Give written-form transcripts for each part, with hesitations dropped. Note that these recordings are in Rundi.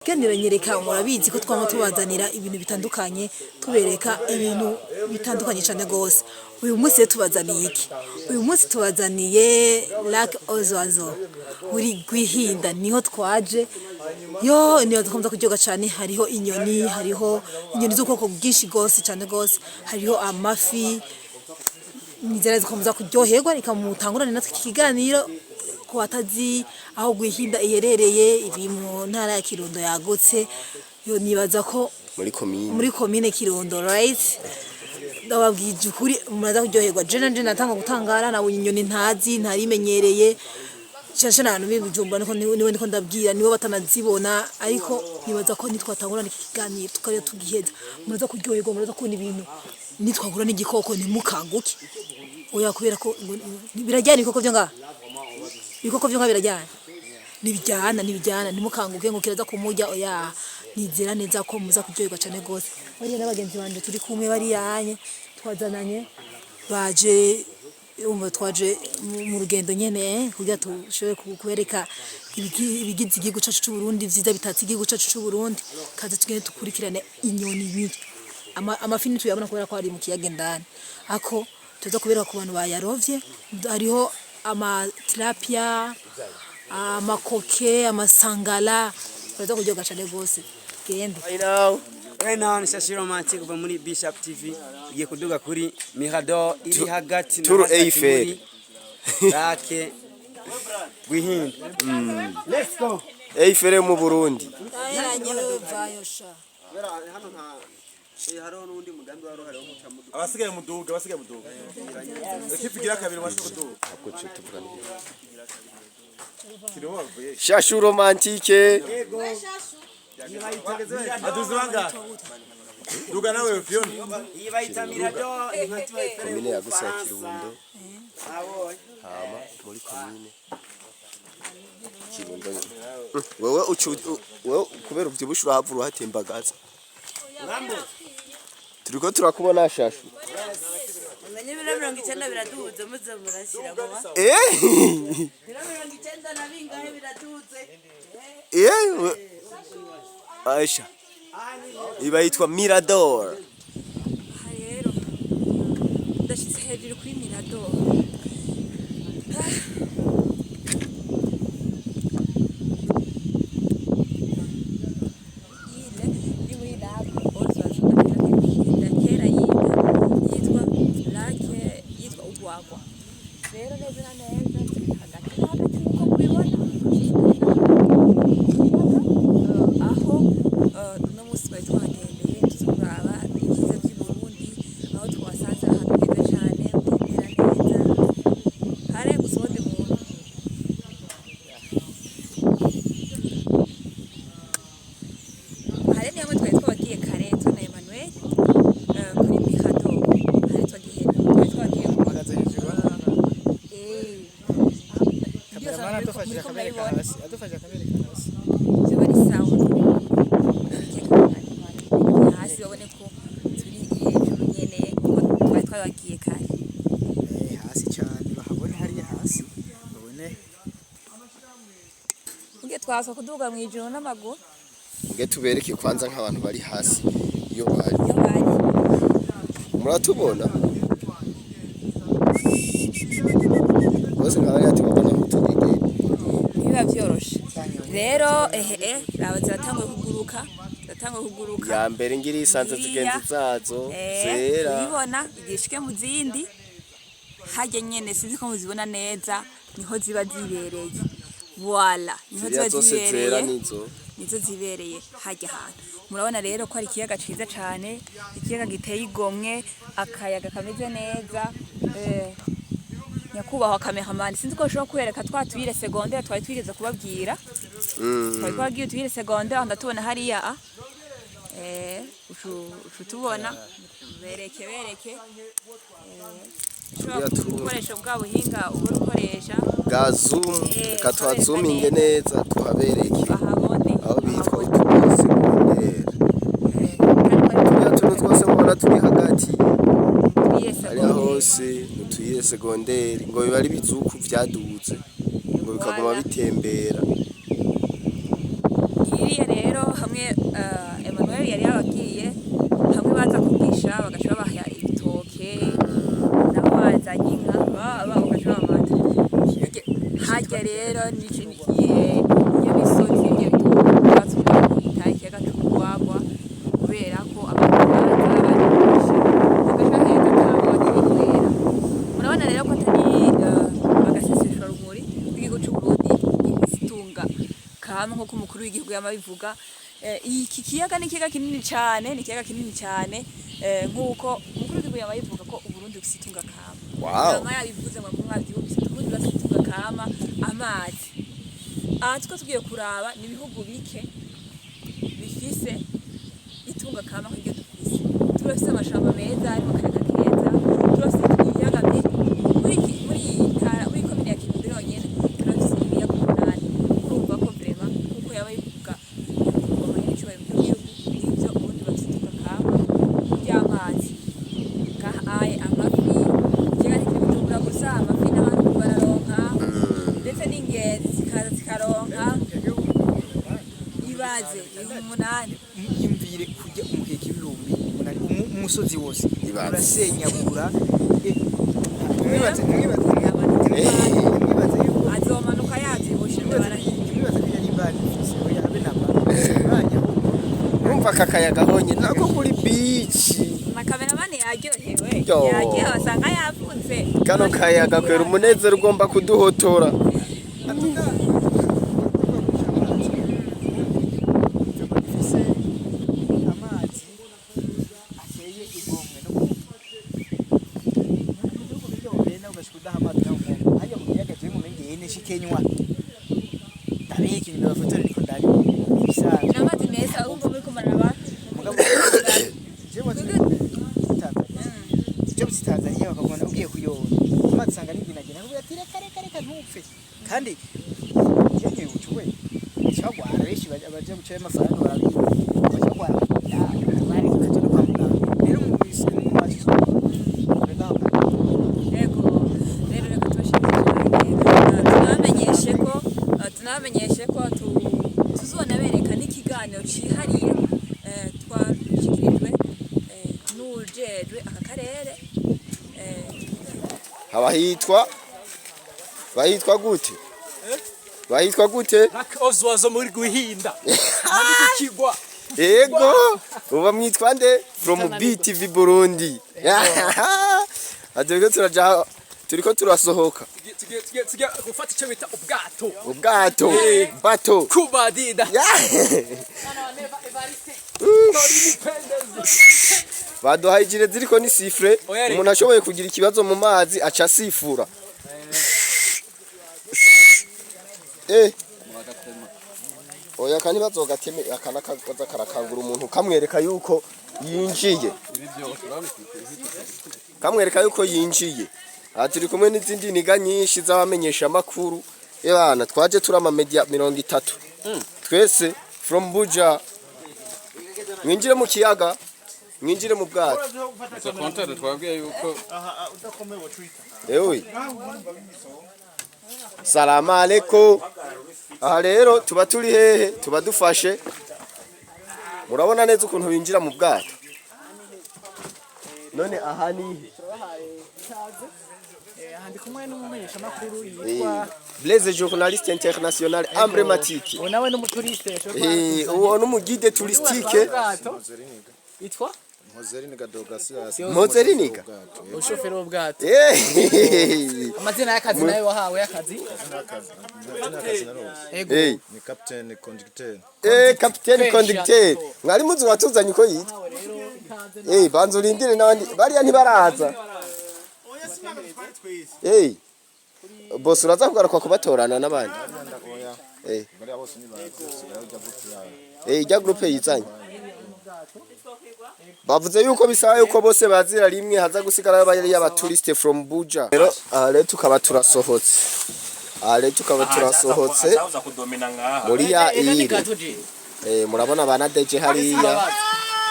Ikiganiro nyereka murabizi ko twama tubazanira ibintu bitandukanye, tubereka ibintu bitandukanye cyane gose. Uyu munsi tubazaniye iki? Uyu munsi tubazaniye lac ozoazo uri gwihinda, niho twaje. Yo niyo dukomeza kuryoga cyane, hariho inyoni z'ubwoko bwinshi gose cyane gose, hariho amafi. Nizera zikomeza kuryoherwa, reka mutangurane natwe ikiganiro ko atazi aho gwihinda iherereye, iri mu ntara ya Kirundo yagutse. Yo nibaza ko muri commune Kirundo, right? Ndababwije ukuri muraza kuryoherwa. Je natanga gutangara na inyoni ntarimenyereye cyane abantu b'ibijumba, niwe ndiko ndabwira, niwe batanazibona, ariko nibaza ko nitwatangurana iki kiganiro tukariyo tugiheza muraza kuryoherwa, muraza kubona ibintu nitwagura n'igikoko ntimukanguke. Oya kubera ko birajyana ibikoko byo ngaha, ibikoko byo ngaha birajyana nibijyana ntimukanguke ngo kiraza kumurya. Oya nizera neza ko muza kuryoherwa cyane gose. Bari n'abagenzi banje turi kumwe, bari yanye twazananye, baje twaje mu rugendo nyene kugira tushobore kubereka ibigize igihugu cyacu cy'u Burundi, vyiza bitatse igihugu cyacu cy'u Burundi. Kaza tugende tukurikirane inyoni nyinshi, amafi tuyabona kubera ko ari mu kiyaga ndani, ako tuza kubera ku bantu bayarovye. Hariho amatilapia, amakoke, amasangala, baza kuryoga cyane gose. Gende Right now, Shashi Romantic kuva muri Bishop TV igiye kuduga kuri Mirador iri hagati Tour Eiffel rake Gwihinda. Let's go. Eiffel mu Burundi. Hano n'undi mugambi wari uhari wo guca mu abasigaye muduga ikipigira kabiri masho kuduga ako cyo tuvugana Shashi Romantique aduzwanga duga nawe Fiona iyi bayita Mirador komine yagutse ya Kirundo. Hama muri komine Kirundo. Wewe kubera ubyibushura havuru hatembagaza turiko turakubona Shashu. Umenye 90 biraduze muze murashira ngo ba. 90 na bingahe biraduze. Aisha. Iba yitwa Mirador. Rero ndashitse hejuru kuri Mirador. Rero neza na neza hagati uko kubibona aho no musi bari twagendeye tuzuraba ikiza cy'u Burundi, aho twasanze ahantu heza cyane gutembera neza hare gusonde muntu. Hare niyo twari twagiye kare tuna Emmanuel kuri Mirador, hare twagiye magaze hejuru adufasha kabereka hasi byo bari sawa hasi babone ko turi hejuru nyene ko twagiye kare hasi cyane bahabone hari hasi babone nge twaso kuduga mu ijuru n'amaguru. Nge tubereke kwanza nk'abantu bari hasi iyo bari muratubona bose nk'abari atubona mutugege biba byoroshe. Rero Raba ziratangwe kuguruka ya mbere ngiri isanze zigenzi zazo zera ubibona igishike mu zindi hajye nyene sinzi ko muzibona neza, niho ziba zibereye. Voila, niho ziba zibereye, nizo zibereye hajya hantu. Murabona rero ko ari ikiyaga ciza cyane, ikiyaga giteye igomwe, akayaga kameze neza. Nyakubahwa cameraman sinzi ko ushobora kwereka twatubire secondaire twari twigeze kubabwira. Twari twagiye tubire secondaire ndatubona hariya tubona bereke ukoresha bwa buhinga ubwo ukoresha bwa zoom, reka twazuminge neza tuhabereke aho bitwa secondaire. Tuntu twose mubona turi hagati ari hose mutuye secondaire ngo biba ari bizuku vyaduze ngo bikaguma bitembera. Iriya rero kama nko kumukuru w'igihugu yamabivuga. Iki kiyaga ni ikiyaga kinini cyane, ni ikiyaga kinini cyane nkuko umukuru w'igihugu yamabivuga ko Uburundi bufite itunga kama. Yama yabivuze ngo mwavyibuka Uburundi bafite itunga kama amazi. Tuko tugiye kuraba ni ibihugu bike bifise itunga kama nk'iryo dufise. Turafise amashamba meza arimo akayaga keza, turafise ibiyaga muri komine ya Kirundo yonyene turafise ibiyaga 8. Urumva ko vrema kuko yaba yivuga amahera y'igihugu n'ivyo Uburundi bafise itunga kama ry'amazi. Aye amafi ikiyaga cy'Ibijumba gusa amafi n'abantu bararonka ndetse n'ingenzi zikaronka ibaze 8. Yimvire kujya umuheka ibirumbi umusozi wose urasenyagura mwibaze azomanuka yavyibushe mwibaze niyo nimbari oya habe namba Umva kakayaga honye nako kuri beach. Makameramani yaryohewe wasanga yafunze Kano kayaga kwera umunezero ugomba kuduhotora. Kenywa tabiki ndio fotora niko ndani bisa n'amazi meza urumva muri kumaraba mugabo jewe Tanzania bakabona ugiye kuyoba amazi sanga n'inginagina kugira ati reka ntupfe kandi yenge ucuwe cyagwara benshi baje gucaye amafaranga barabiye cyagwara bari kaje no kwambuka rero mu bisi mu mazi tunamenyeshe ko tuzona bereka n'ikiganiro cihariye twashikirijwe n'ujejwe aka karere bahitwa gute bahitwa gute ozwazo muri guhinda muri kigwa Ego uba mwitwa nde from BTV Burundi Adego turaja turiko turasohoka tugiye gufata icyo bita ubwato bato kubadida baduhaye ijire ziriko ni sifre umuntu ashoboye kugira ikibazo mu mazi aca sifura oya kandi bazogateme akana kaza karakangura umuntu kamwereka yuko yinjiye turi kumwe n'izindi niga nyinshi z'abamenyesha amakuru ebana twaje turama media 30 twese from Buja mwinjire mu kiyaga mwinjire mu bwato so content twabwiye yuko udakomeye Twitter ewe Salamu alaikum aha rero tuba turi hehe tuba dufashe murabona neza ukuntu binjira mu bwato none aha ni handi kumwe n'umumenyesha makuru yitwa Blaise journaliste international emblématique nawe n'umuturiste uwo n'umugide touristique yitwa Mozeriniga ushoferi w'ubwato amazina y'akazi nayo wahawe y'akazi ni capitaine conducteur mwari muzi watuzanye uko yitwa banzo urindire n'abandi bariya ntibaraza boss uraza kugaruka kubatorana n'abandi ijya groupe yizanye bavuze yuko bisaba yuko bose bazira rimwe haza gusigara bari y'abaturiste from Buja rero tukaba turasohotse muri ya iri murabona bana deje hariya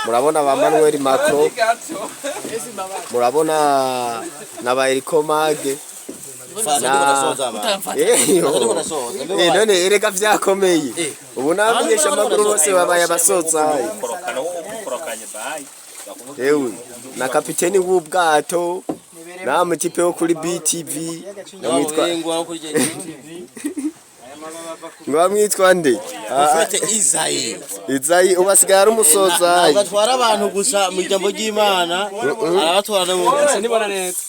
murabona ba Manuel Macron murabona na ba Erikomage none erega vyakomeye ubu namenyesha amakuru bose babaye abasoza ewe na kapiteni w'ubwato na mutipe wo kuri BTV namwitwa mwitwa nde Izayi ubasigara umusoza agatwara abantu gusa mu jambo ry'Imana arabatwara mu nibona neza